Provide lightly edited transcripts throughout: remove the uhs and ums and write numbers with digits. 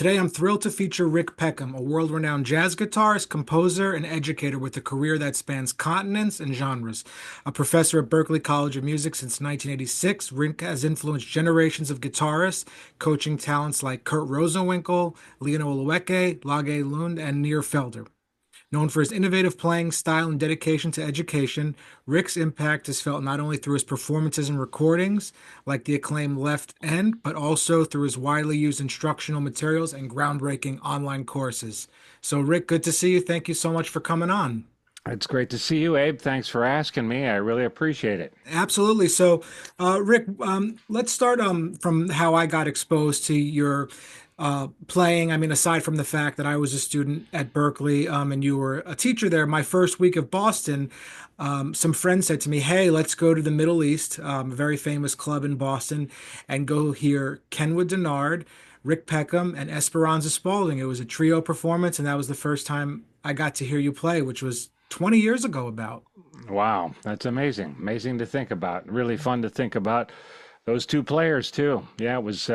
Today, I'm thrilled to feature Rick Peckham, a world-renowned jazz guitarist, composer, and educator with a career that spans continents and genres. A professor at Berklee College of Music since 1986, Rick has influenced generations of guitarists, coaching talents like Kurt Rosenwinkel, Lionel Loueke, Lage Lund, and Nir Felder. Known for his innovative playing style and dedication to education, Rick's impact is felt not only through his performances and recordings, like the acclaimed Left End, but also through his widely used instructional materials and groundbreaking online courses. So, Rick, good to see you. Thank you so much for coming on. It's great to see you, Abe. Thanks for asking me. I really appreciate it. Absolutely. So, Rick, let's start from how I got exposed to your playing. I mean, aside from the fact that I was a student at Berklee and you were a teacher there, my first week of Boston, some friends said to me, "Hey, let's go to the Middle East, a very famous club in Boston, and go hear Kenwood Denard, Rick Peckham, and Esperanza Spalding." It was a trio performance, and that was the first time I got to hear you play, which was 20 years ago about. Wow, that's amazing. Amazing to think about. Really fun to think about those two players too. Yeah, it was.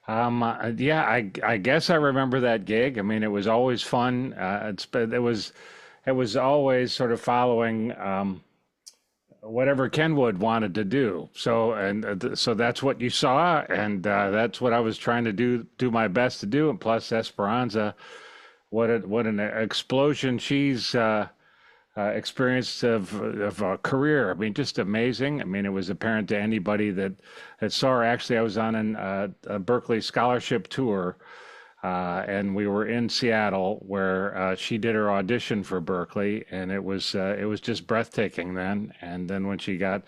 Yeah, I guess I remember that gig. I mean, it was always fun. It was always sort of following whatever Kenwood wanted to do. So that's what you saw, and that's what I was trying to do my best to do. And plus Esperanza, what an explosion she's experienced of a career. I mean, just amazing. I mean, it was apparent to anybody that saw her. Actually, I was on a Berklee scholarship tour, and we were in Seattle where she did her audition for Berklee, and it was just breathtaking then. And then when she got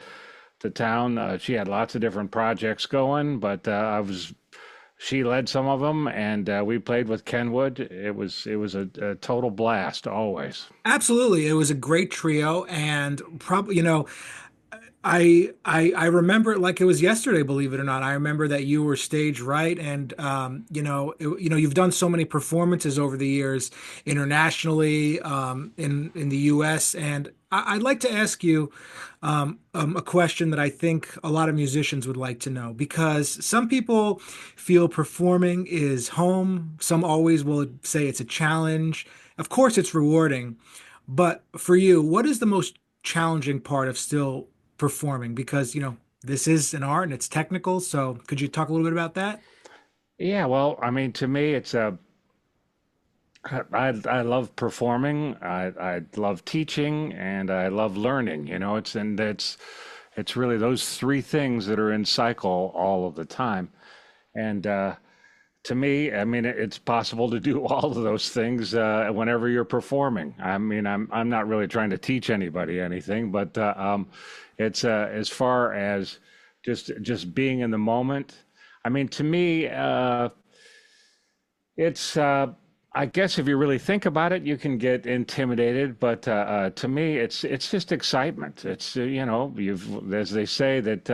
to town, she had lots of different projects going, but she led some of them, and we played with Kenwood. It was a total blast always. Absolutely. It was a great trio, and probably, I remember it like it was yesterday, believe it or not. I remember that you were stage right, and you've done so many performances over the years internationally, in the U.S. And I'd like to ask you a question that I think a lot of musicians would like to know, because some people feel performing is home. Some always will say it's a challenge. Of course, it's rewarding, but for you, what is the most challenging part of still performing? Because, this is an art and it's technical. So could you talk a little bit about that? Yeah, well, I mean, to me, I love performing. I love teaching, and I love learning. It's really those three things that are in cycle all of the time. And to me, I mean, it's possible to do all of those things whenever you're performing. I mean, I'm not really trying to teach anybody anything, but it's as far as just being in the moment. I mean, to me, it's I guess if you really think about it, you can get intimidated. But to me, it's just excitement. It's you've, as they say, that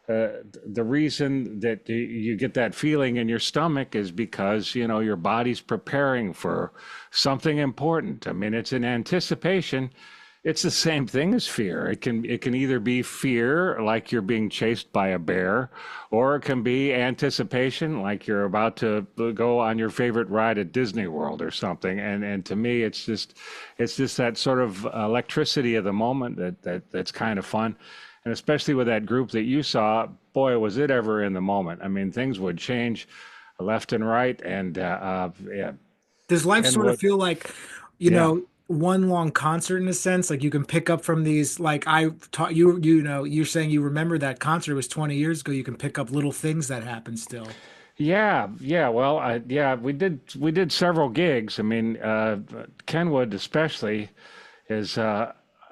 the reason that you get that feeling in your stomach is because your body's preparing for something important. I mean, it's an anticipation. It's the same thing as fear. It can either be fear, like you're being chased by a bear, or it can be anticipation, like you're about to go on your favorite ride at Disney World or something. And to me, it's just that sort of electricity of the moment that's kind of fun. And especially with that group that you saw, boy, was it ever in the moment. I mean, things would change left and right, and yeah, Does life and sort of what, feel like, you yeah. know, one long concert in a sense? Like you can pick up from these, like I taught you, you're saying you remember that concert was 20 years ago. You can pick up little things that happen still. Yeah, yeah. Well, yeah, we did several gigs. I mean, Kenwood especially is.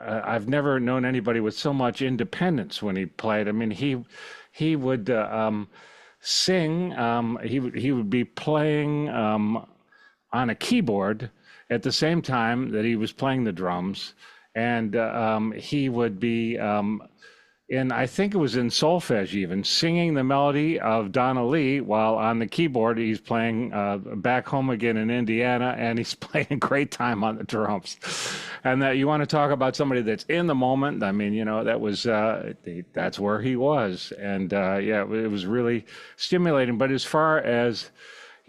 I've never known anybody with so much independence when he played. I mean, he would sing. He would be playing on a keyboard at the same time that he was playing the drums, and he would be I think it was in solfege even, singing the melody of Donna Lee while on the keyboard he's playing Back Home Again in Indiana, and he's playing great time on the drums. And that you want to talk about somebody that's in the moment. I mean, that's where he was. And yeah, it was really stimulating. But as far as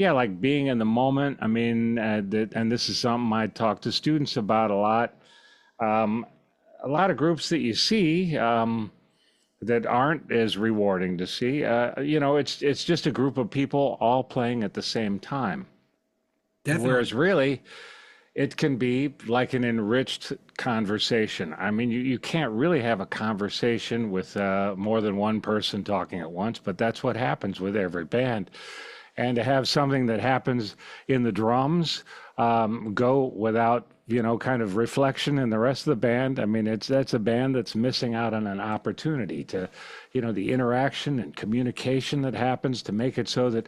yeah, like being in the moment. I mean, and this is something I talk to students about a lot. Um, a lot of groups that you see that aren't as rewarding to see. It's just a group of people all playing at the same time. Definitely. Whereas really, it can be like an enriched conversation. I mean, you can't really have a conversation with more than one person talking at once, but that's what happens with every band. And to have something that happens in the drums go without, kind of reflection in the rest of the band. I mean, that's a band that's missing out on an opportunity to, the interaction and communication that happens to make it so that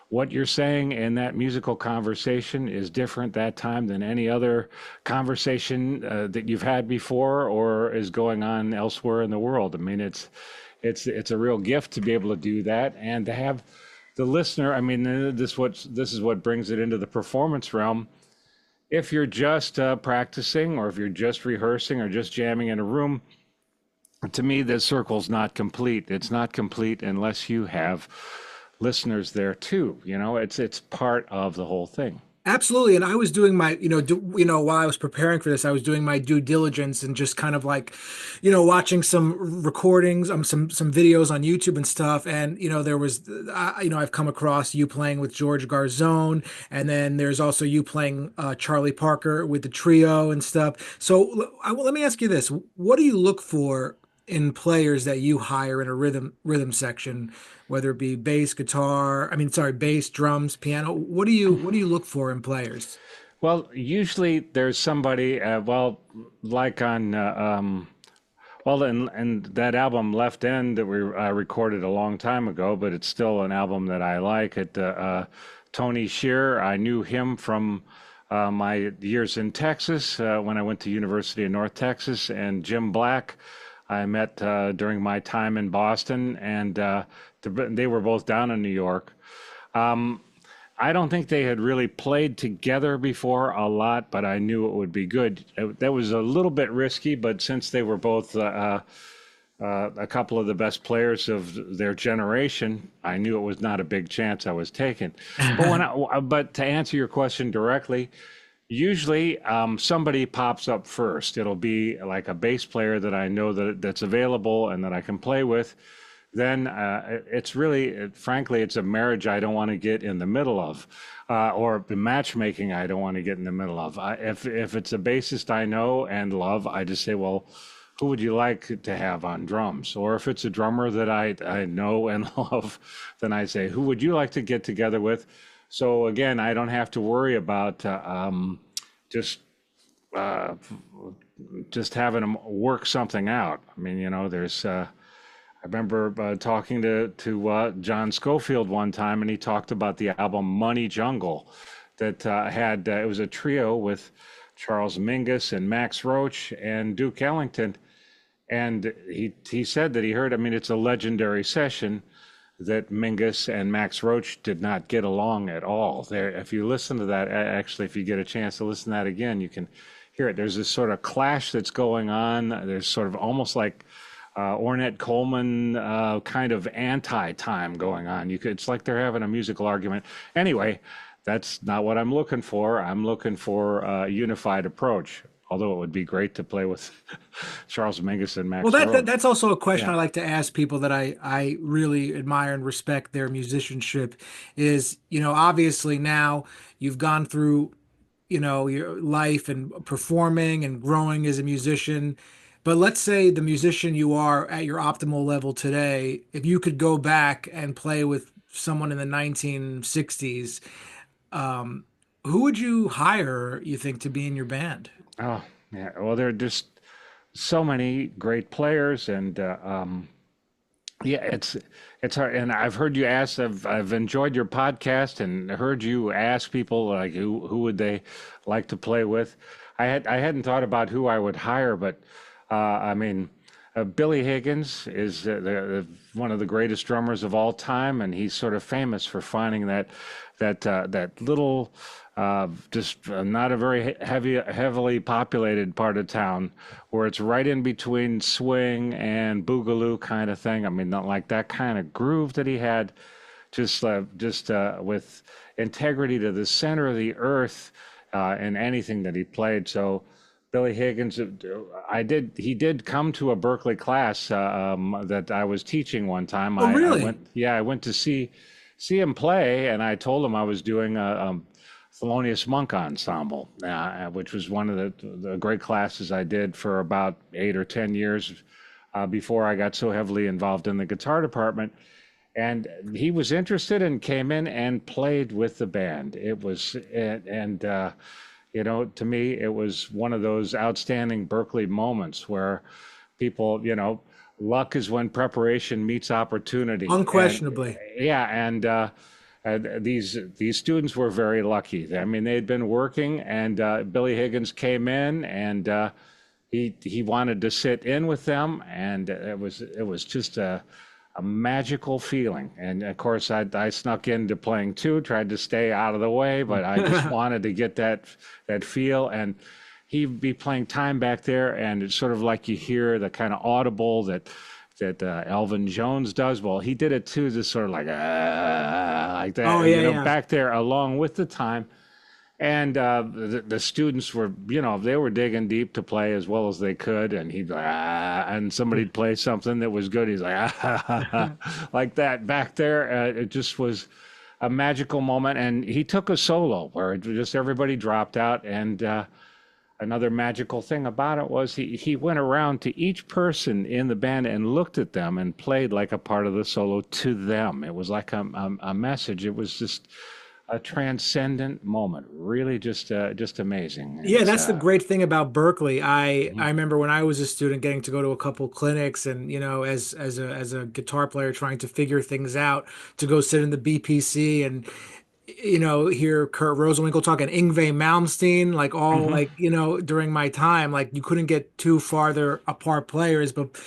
what you're saying in that musical conversation is different that time than any other conversation that you've had before or is going on elsewhere in the world. I mean, it's a real gift to be able to do that and to have the listener. I mean, this is what brings it into the performance realm. If you're just practicing, or if you're just rehearsing, or just jamming in a room, to me, the circle's not complete. It's not complete unless you have listeners there too. It's part of the whole thing. Absolutely. And I was doing my, while I was preparing for this, I was doing my due diligence and just kind of like, watching some recordings, some videos on YouTube and stuff. And, there was, I've come across you playing with George Garzone, and then there's also you playing Charlie Parker with the trio and stuff. So let me ask you this. What do you look for in players that you hire in a rhythm section, whether it be bass, drums, piano? What do you look for in players? Well, usually there's somebody, like on, and that album Left End that we recorded a long time ago, but it's still an album that I like. Tony Scherr, I knew him from my years in Texas when I went to University of North Texas, and Jim Black I met during my time in Boston, and they were both down in New York. I don't think they had really played together before a lot, but I knew it would be good. That was a little bit risky, but since they were both a couple of the best players of their generation, I knew it was not a big chance I was taking. But to answer your question directly, usually somebody pops up first. It'll be like a bass player that I know that's available and that I can play with. Then it's really, frankly, it's a marriage I don't want to get in the middle of, or matchmaking I don't want to get in the middle of. If it's a bassist I know and love, I just say, well, who would you like to have on drums? Or if it's a drummer that I know and love, then I say, who would you like to get together with? So again, I don't have to worry about just having them work something out. I mean, there's. I remember talking to John Scofield one time, and he talked about the album Money Jungle that had it was a trio with Charles Mingus and Max Roach and Duke Ellington, and he said that he heard. I mean, it's a legendary session that Mingus and Max Roach did not get along at all. There, if you listen to that, actually, if you get a chance to listen to that again, you can hear it. There's this sort of clash that's going on. There's sort of almost like Ornette Coleman kind of anti-time going on. It's like they're having a musical argument. Anyway, that's not what I'm looking for. I'm looking for a unified approach. Although it would be great to play with Charles Mingus and Max. Well, that's also a question I like to ask people that I really admire and respect their musicianship. Is obviously now you've gone through your life and performing and growing as a musician. But let's say the musician you are at your optimal level today, if you could go back and play with someone in the 1960s, who would you hire, you think, to be in your band? Oh, yeah. Well, there are just so many great players, and it's hard. And I've heard you ask. I've enjoyed your podcast and heard you ask people like who would they like to play with. I hadn't thought about who I would hire, but I mean, Billy Higgins is one of the greatest drummers of all time, and he's sort of famous for finding that little, just not a very heavily populated part of town where it's right in between swing and boogaloo kind of thing. I mean, not like that kind of groove that he had just with integrity to the center of the earth in anything that he played. So Billy Higgins, he did come to a Berklee class that I was teaching one time. Oh, I really? went, yeah, I went to see him play, and I told him I was doing a Thelonious Monk ensemble, which was one of the great classes I did for about 8 or 10 years before I got so heavily involved in the guitar department. And he was interested and came in and played with the band. It was, and to me, it was one of those outstanding Berklee moments where people, luck is when preparation meets opportunity. And Unquestionably. yeah, these students were very lucky. I mean, they had been working, and Billy Higgins came in, and he wanted to sit in with them, and it was just a magical feeling. And of course, I snuck into playing too, tried to stay out of the way, but I just wanted to get that feel. And he'd be playing time back there, and it's sort of like you hear the kind of audible that Elvin Jones does. Well, he did it too, just sort of like like that, Oh, yeah, yeah. back there along with the time. And the students were, they were digging deep to play as well as they could. And he'd and somebody'd play something that was good. He's like, like that back there. It just was a magical moment. And he took a solo where just everybody dropped out. And another magical thing about it was he went around to each person in the band and looked at them and played like a part of the solo to them. It was like a message. It was just a transcendent moment, really just amazing. Yeah, that's the great thing about Berklee. I Mhm. remember when I was a student getting to go to a couple clinics and, as a guitar player trying to figure things out, to go sit in the BPC and hear Kurt Rosenwinkel talk and Yngwie Malmsteen, like all Mhm. like, during my time, like you couldn't get too farther apart players, but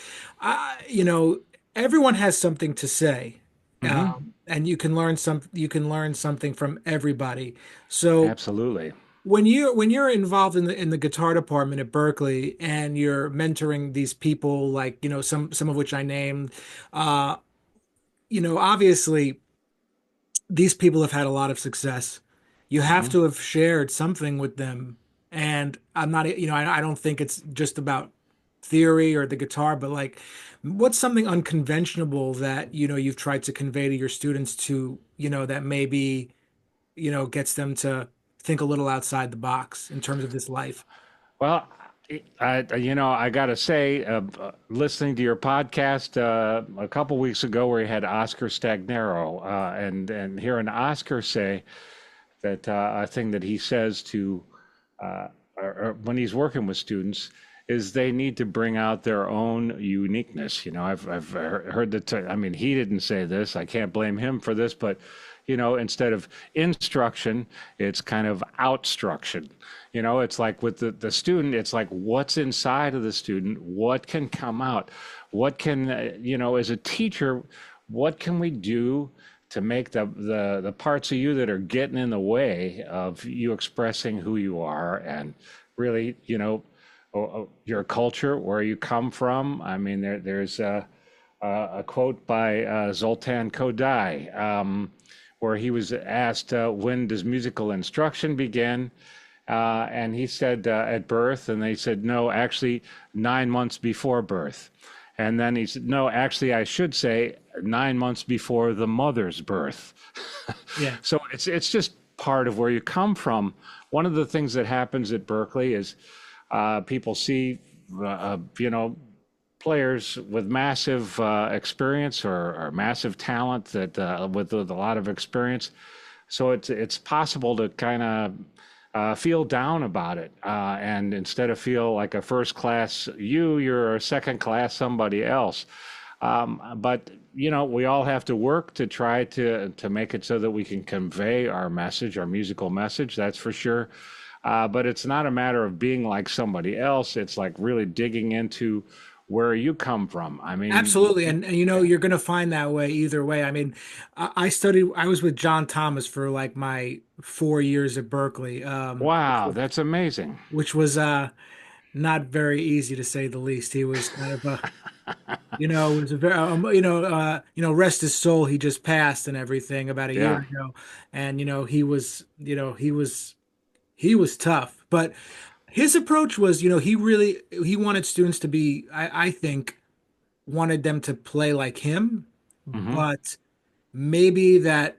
everyone has something to say. Mhm. And you can learn something from everybody. So Absolutely. when you're involved in the guitar department at Berklee and you're mentoring these people, like some of which I named, uh, obviously these people have had a lot of success. You have Mhm. to have shared something with them. And I'm not, I don't think it's just about theory or the guitar, but like, what's something unconventional that, you've tried to convey to your students that maybe, gets them to think a little outside the box in terms of this life? Well, I got to say, listening to your podcast a couple weeks ago, where you had Oscar Stagnaro, and hearing Oscar say that a thing that he says to or when he's working with students is they need to bring out their own uniqueness. I've heard that. I mean, he didn't say this. I can't blame him for this, but instead of instruction, it's kind of outstruction. It's like with the student, it's like what's inside of the student, what can come out, what can, as a teacher, what can we do to make the parts of you that are getting in the way of you expressing who you are and really, your culture, where you come from. I mean, there's a quote by Zoltan Kodály, where he was asked, when does musical instruction begin? And he said at birth, and they said, no, actually 9 months before birth. And then he said, no, actually, I should say 9 months before the mother's birth. Yeah. So it's just part of where you come from. One of the things that happens at Berklee is people see, players with massive experience or massive talent that with a lot of experience. So it's possible to kind of feel down about it, and instead of feel like a first class you're a second class somebody else. But we all have to work to try to make it so that we can convey our message, our musical message. That's for sure. But it's not a matter of being like somebody else. It's like really digging into where you come from. I mean, Absolutely. And you're going to find that way either way. I mean, I was with John Thomas for like my 4 years at Berklee, wow, that's amazing. which was not very easy to say the least. He was kind of a, it was a very, rest his soul. He just passed and everything about a year Yeah. ago, and he was tough, but his approach was, he wanted students to be, I think, wanted them to play like him, Hmm. but maybe that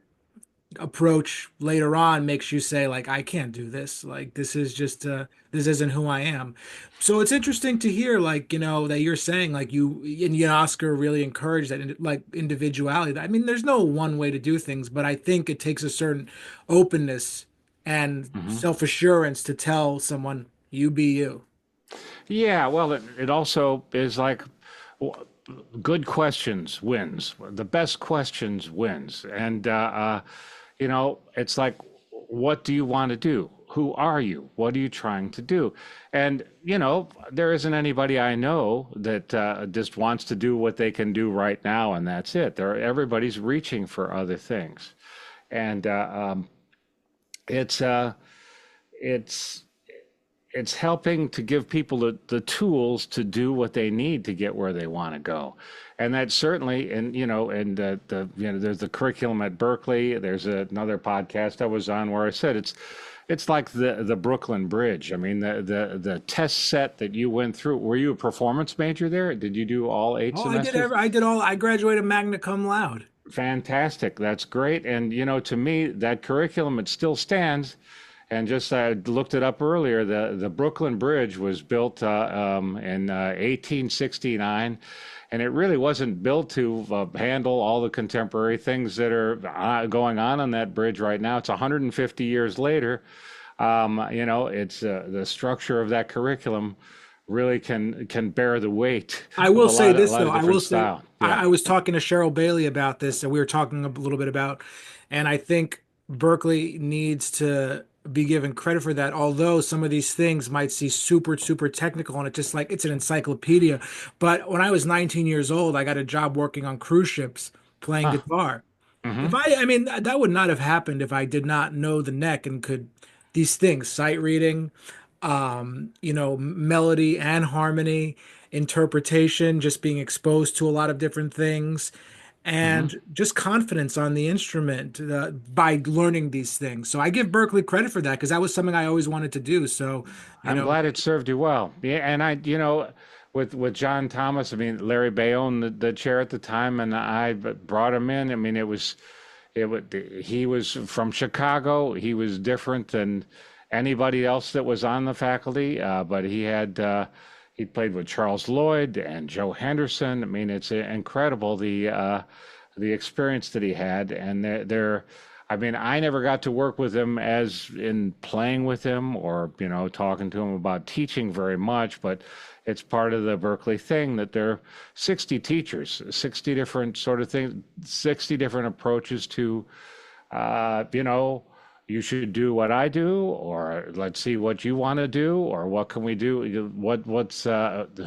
approach later on makes you say like I can't do this, like this isn't who I am. So it's interesting to hear like that you're saying like Oscar really encouraged that like individuality. I mean there's no one way to do things, but I think it takes a certain openness and Hmm. self-assurance to tell someone you be you. Yeah, well, it also is like w- good questions wins. The best questions wins. And, it's like, what do you want to do? Who are you? What are you trying to do? And, there isn't anybody I know that just wants to do what they can do right now, and that's it. Everybody's reaching for other things. And it's, uh, it's, it's helping to give people the tools to do what they need to get where they want to go. And that's certainly, and there's the curriculum at Berklee. There's another podcast I was on where I said it's like the Brooklyn Bridge. I mean, the test set that you went through. Were you a performance major there? Did you do all eight Oh, semesters? I graduated magna cum laude. Fantastic. That's great. And, to me, that curriculum, it still stands. And just I looked it up earlier. The Brooklyn Bridge was built in 1869, and it really wasn't built to handle all the contemporary things that are going on that bridge right now. It's 150 years later. It's the structure of that curriculum really can bear the weight I of will say a this lot though. of I different will say style. Yeah. I was talking to Cheryl Bailey about this, and we were talking a little bit about, and I think Berklee needs to be given credit for that. Although some of these things might seem super, super technical, and it's just like it's an encyclopedia. But when I was 19 years old, I got a job working on cruise ships playing Huh. guitar. Hmm. I mean, that would not have happened if I did not know the neck and could these things, sight reading, melody and harmony, interpretation, just being exposed to a lot of different things, Hmm. and just confidence on the instrument by learning these things. So I give Berklee credit for that because that was something I always wanted to do. So, you I'm know, glad it served you well. Yeah, and with John Thomas, I mean, Larry Bayonne, the chair at the time, and I brought him in. I mean, it would he was from Chicago. He was different than anybody else that was on the faculty, but he played with Charles Lloyd and Joe Henderson. I mean, it's incredible the experience that he had, and they're I mean, I never got to work with him as in playing with him or, talking to him about teaching very much, but it's part of the Berklee thing that there are 60 teachers, 60 different sort of things, 60 different approaches to, you know, you should do what I do, or let's see what you want to do, or what can we do?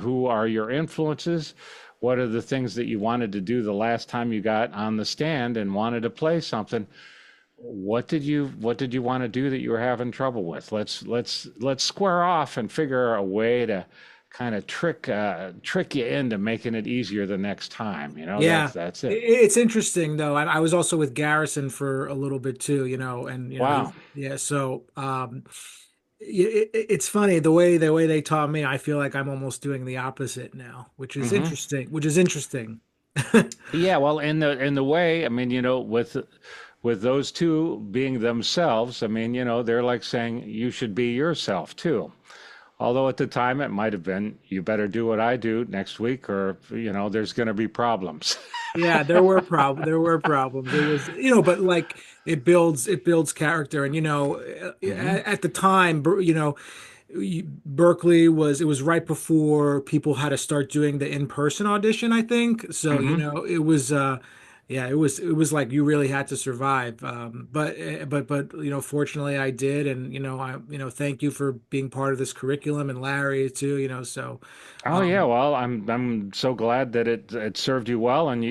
Who are your influences? What are the things that you wanted to do the last time you got on the stand and wanted to play something? What did you want to do that you were having trouble with? Let's square off and figure a way to kind of trick you into making it easier the next time. yeah, That's it. it's interesting though. I was also with Garrison for a little bit too, and Wow. yeah. So it's funny the way they taught me. I feel like I'm almost doing the opposite now, which is Hmm. interesting. Which is interesting. Yeah, well, in the way, I mean, with those two being themselves, I mean, they're like saying you should be yourself too. Although at the time it might have been, you better do what I do next week, or there's going to be problems. Yeah, there were problems. There were problems. It was, but like it builds character, and Hmm. at the time, Berklee was it was right before people had to start doing the in-person audition, I think. So, Hmm. it was yeah, it was like you really had to survive. But fortunately I did, and thank you for being part of this curriculum, and Larry too, so Oh yeah, um well, I'm so glad that it served you well, and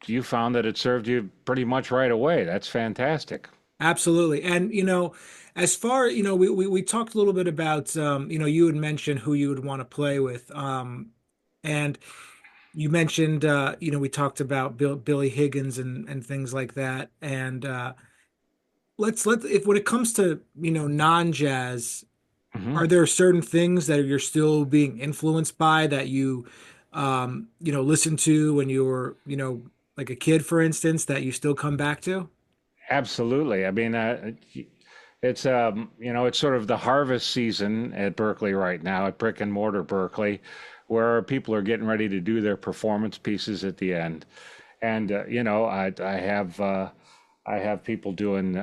you found that it served you pretty much right away. That's fantastic. Absolutely. And, as far, we talked a little bit about, you had mentioned who you would want to play with. And you mentioned, we talked about Billy Higgins and things like that. And if when it comes to, non-jazz, Hmm. are there certain things that you're still being influenced by that you, listen to when you were, like a kid, for instance, that you still come back to? Absolutely. I mean, it's it's sort of the harvest season at Berklee right now, at brick and mortar Berklee, where people are getting ready to do their performance pieces at the end. And I have people doing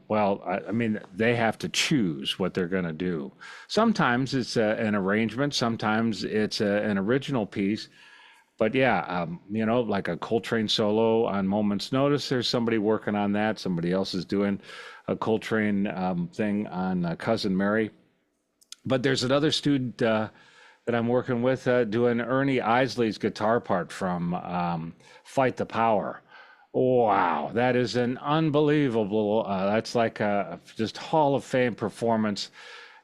well. I mean, they have to choose what they're going to do. Sometimes it's an arrangement, sometimes it's an original piece. But yeah, like a Coltrane solo on Moment's Notice, there's somebody working on that. Somebody else is doing a Coltrane thing on Cousin Mary. But there's another student that I'm working with doing Ernie Isley's guitar part from Fight the Power. Wow, that is an unbelievable, that's like a just Hall of Fame performance.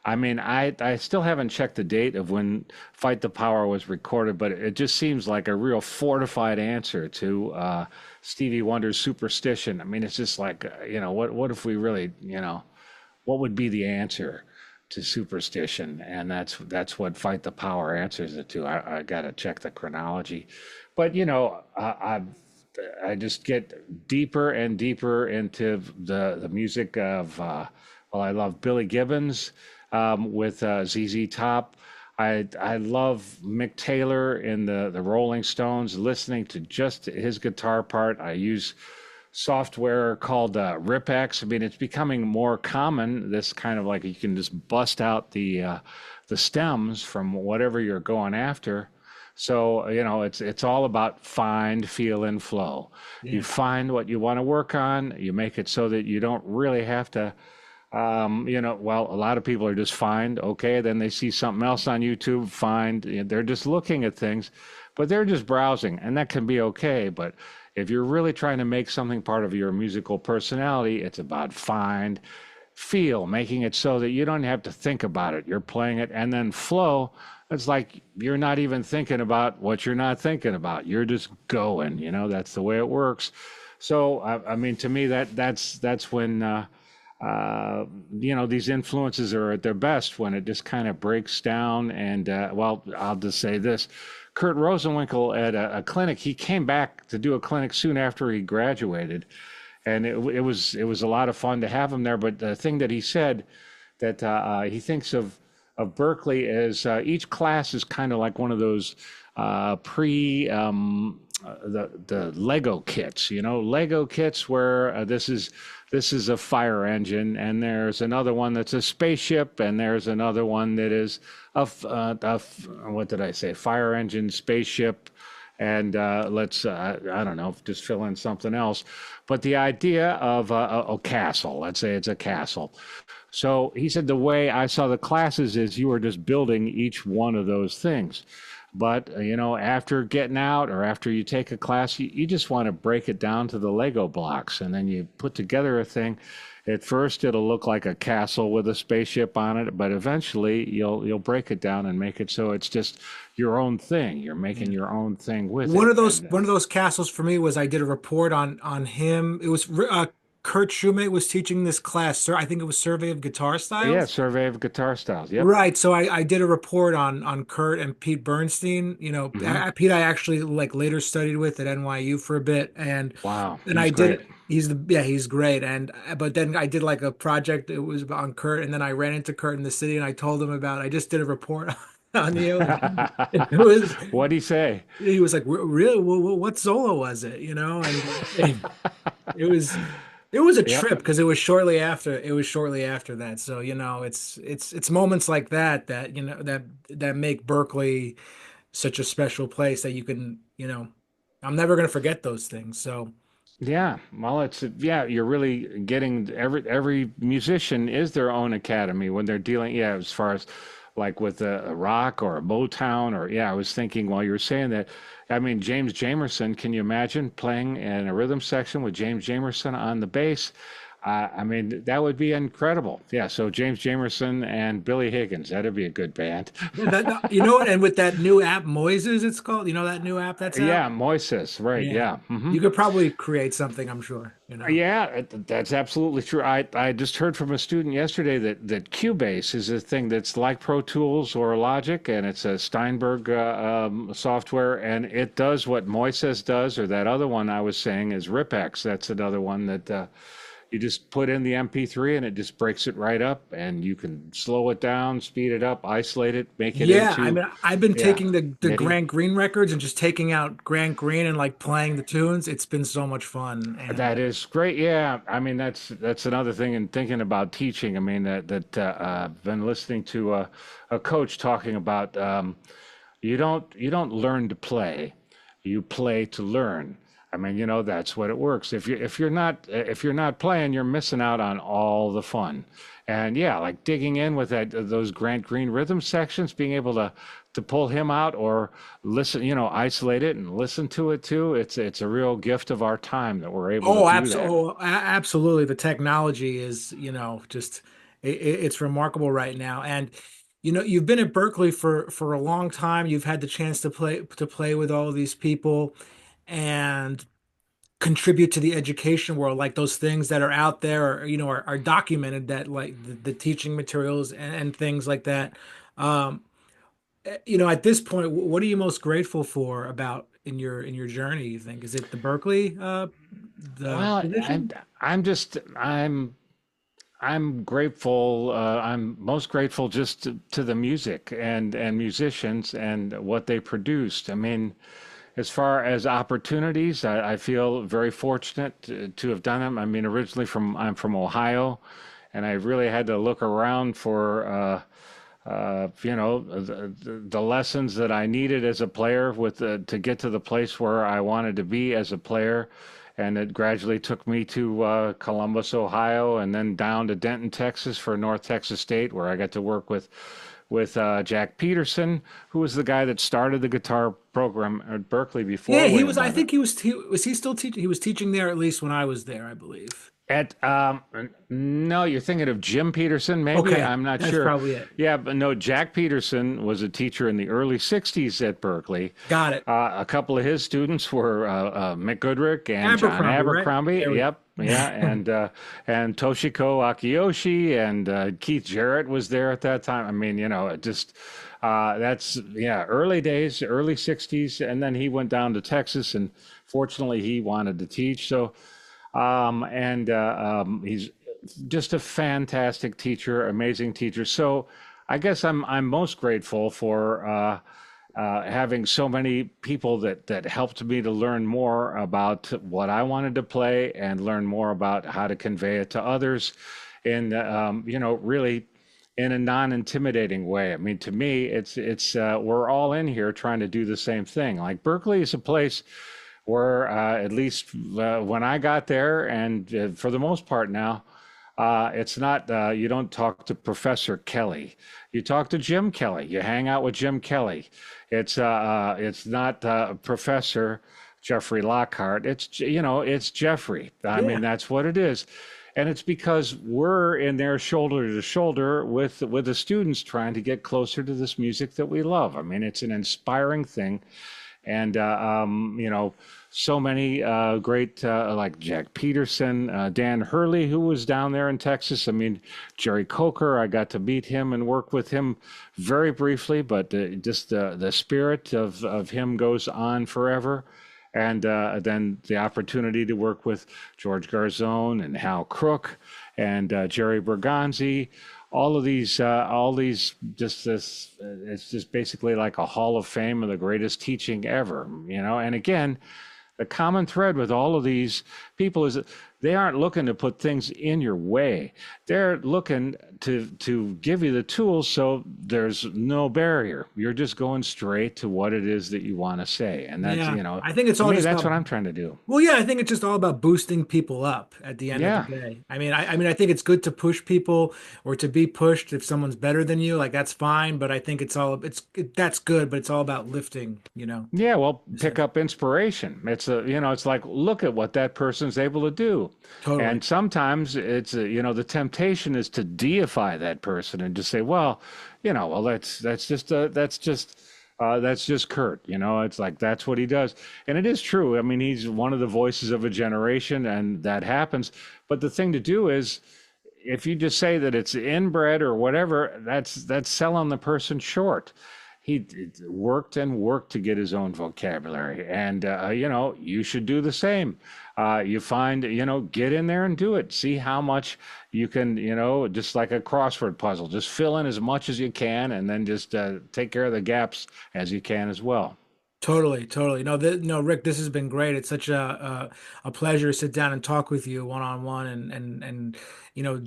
I mean, I still haven't checked the date of when Fight the Power was recorded, but it just seems like a real fortified answer to Stevie Wonder's Superstition. I mean, it's just like, what if we really, what would be the answer to Superstition? And that's what Fight the Power answers it to. I got to check the chronology, but I just get deeper and deeper into the music of I love Billy Gibbons with ZZ Top. I love Mick Taylor in the Rolling Stones. Listening to just his guitar part, I use software called RipX. I mean, it's becoming more common. This kind of like you can just bust out the stems from whatever you're going after. So, it's all about find, feel, and flow. You Yeah. find what you want to work on, you make it so that you don't really have to, well, a lot of people are just find, okay, then they see something else on YouTube, find, they're just looking at things, but they're just browsing, and that can be okay. But if you're really trying to make something part of your musical personality, it's about find, feel, making it so that you don't have to think about it. You're playing it, and then flow. It's like you're not even thinking about what you're not thinking about. You're just going. That's the way it works. So I mean, to me, that's when these influences are at their best, when it just kind of breaks down. And well, I'll just say this: Kurt Rosenwinkel at a clinic. He came back to do a clinic soon after he graduated, and it was a lot of fun to have him there. But the thing that he said that he thinks of Berklee as each class is kind of like one of those pre the Lego kits, Lego kits where this is a fire engine, and there's another one that's a spaceship, and there's another one that is what did I say? Fire engine, spaceship, and let's I don't know, just fill in something else. But the idea of a castle, let's say it's a castle. So he said the way I saw the classes is you were just building each one of those things. But, after getting out or after you take a class, you just want to break it down to the Lego blocks, and then you put together a thing. At first, it'll look like a castle with a spaceship on it, but eventually you'll break it down and make it so it's just your own thing. You're making your own thing with One it. of those And one of those castles for me was I did a report on him. It was Kurt Schumate was teaching this class, sir. I think it was Survey of Guitar yeah, Styles. survey of guitar styles. Yep. Right. So I did a report on Kurt and Pete Bernstein. Hmm. Pete I actually like later studied with at NYU for a bit, Wow, and he's I did great. it. He's great. And but then I did like a project. It was on Kurt, and then I ran into Kurt in the city, and I told him about. I just did a report on you, and it was What'd he say? he was like, "Really? What solo was it?" And it was it was a Yep. trip because it was shortly after that. So, it's moments like that that make Berklee such a special place that you can, I'm never gonna forget those things. So, Yeah, well, yeah, you're really getting every musician is their own academy when they're dealing, yeah, as far as like with a rock or a Motown or yeah, I was thinking while you were saying that, I mean, James Jamerson, can you imagine playing in a rhythm section with James Jamerson on the bass? I mean, that would be incredible. Yeah. So James Jamerson and Billy Higgins, that'd be a good band. You know what? And with that new app, Moises, it's called. You know that new app that's out? Yeah, Moises, right? Yeah. Yeah. You could probably create something, I'm sure, you know. Yeah, that's absolutely true. I just heard from a student yesterday that Cubase is a thing that's like Pro Tools or Logic, and it's a Steinberg software, and it does what Moises does, or that other one I was saying is Ripex. That's another one that you just put in the MP3 and it just breaks it right up, and you can slow it down, speed it up, isolate it, make it Yeah, I into, mean, I've been yeah, taking the MIDI. Grant Green records and just taking out Grant Green and like playing the tunes. It's been so much fun. And That is great. Yeah, I mean that's another thing in thinking about teaching. I mean I've been listening to a coach talking about you don't learn to play, you play to learn. I mean, that's what it works. If you're not playing, you're missing out on all the fun. And yeah, like digging in with those Grant Green rhythm sections, being able to pull him out or listen, isolate it and listen to it too. It's a real gift of our time that we're able to oh, do that. absolutely. The technology is, just it's remarkable right now. And you've been at Berklee for a long time. You've had the chance to play with all of these people and contribute to the education world, like those things that are out there, or, are documented, that like the teaching materials and things like that. Um, at this point, what are you most grateful for about in your journey, you think? Is it the Berklee the Well, I'm position? I'm just I'm grateful. I'm most grateful just to the music and musicians and what they produced. I mean, as far as opportunities, I feel very fortunate to have done them. I mean, originally I'm from Ohio, and I really had to look around for the lessons that I needed as a player to get to the place where I wanted to be as a player. And it gradually took me to Columbus, Ohio, and then down to Denton, Texas for North Texas State, where I got to work with Jack Peterson, who was the guy that started the guitar program at Berklee Yeah, before he was. William I Leonard. think he still teaching? He was teaching there at least when I was there, I believe. At no, you're thinking of Jim Peterson, maybe? Okay, I'm not that's sure. probably it. Yeah, but no, Jack Peterson was a teacher in the early '60s at Berklee. Got it. A couple of his students were Mick Goodrick and John Abercrombie, right? Abercrombie. There we go. Yep, yeah, and Toshiko Akiyoshi and Keith Jarrett was there at that time. I mean, it just that's yeah, early days, early '60s, and then he went down to Texas, and fortunately, he wanted to teach. So. And he's just a fantastic teacher, amazing teacher. So I guess I'm most grateful for having so many people that helped me to learn more about what I wanted to play and learn more about how to convey it to others, and really in a non-intimidating way. I mean, to me, it's we're all in here trying to do the same thing. Like Berklee is a place where at least when I got there, and for the most part now, it's not, you don't talk to Professor Kelly. You talk to Jim Kelly. You hang out with Jim Kelly. It's not Professor Jeffrey Lockhart. It's Jeffrey. I Yeah. mean, that's what it is. And it's because we're in there shoulder to shoulder with the students trying to get closer to this music that we love. I mean, it's an inspiring thing. And so many great like Jack Peterson, Dan Hurley, who was down there in Texas. I mean, Jerry Coker, I got to meet him and work with him very briefly, but just the spirit of him goes on forever. And then the opportunity to work with George Garzone and Hal Crook and Jerry Bergonzi, all these, just this, it's just basically like a hall of fame of the greatest teaching ever, And again, the common thread with all of these people is that they aren't looking to put things in your way. They're looking to give you the tools so there's no barrier. You're just going straight to what it is that you want to say. And that's, Yeah, I think it's to all me, just that's about. what I'm trying to do. Well, yeah, I think it's just all about boosting people up at the end of the Yeah. day. I mean, I think it's good to push people or to be pushed if someone's better than you, like that's fine. But I think that's good, but it's all about lifting. Yeah, well, Is pick it- up inspiration. It's like, look at what that person's able to do. Totally. And sometimes it's, the temptation is to deify that person and just say, well, well, that's just Kurt. It's like that's what he does. And it is true. I mean, he's one of the voices of a generation, and that happens. But the thing to do is, if you just say that it's inbred or whatever, that's selling the person short. He worked and worked to get his own vocabulary, and you should do the same. You find, get in there and do it. See how much you can, just like a crossword puzzle, just fill in as much as you can, and then just take care of the gaps as you can as well. Totally, totally. No, no, Rick, this has been great. It's such a pleasure to sit down and talk with you one on one, and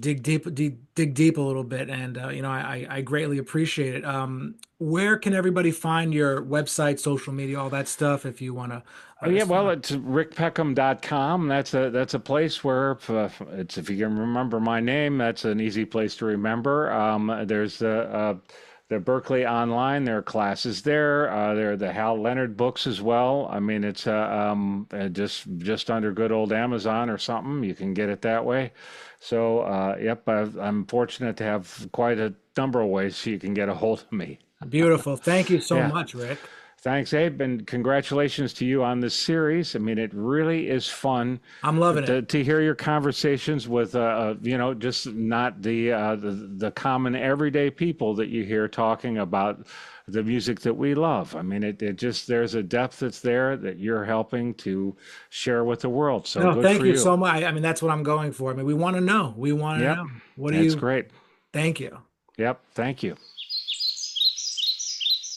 dig deep a little bit. And I greatly appreciate it. Where can everybody find your website, social media, all that stuff, if you want to? Oh, yeah, well, it's rickpeckham.com. That's a place where if you can remember my name, that's an easy place to remember. There's the Berklee Online. There are classes there. There are the Hal Leonard books as well. I mean, it's just under good old Amazon or something. You can get it that way. So, yep, I'm fortunate to have quite a number of ways you can get a hold of me. Beautiful. Thank you so Yeah. much, Rick. Thanks, Abe, and congratulations to you on this series. I mean, it really is fun I'm loving it. to hear your conversations with, just not the common everyday people that you hear talking about the music that we love. I mean, it just, there's a depth that's there that you're helping to share with the world. So No, good thank for you you. so much. I mean, that's what I'm going for. I mean, we want to know. We want to Yep, know. What do that's you? great. Thank you. Yep, thank you.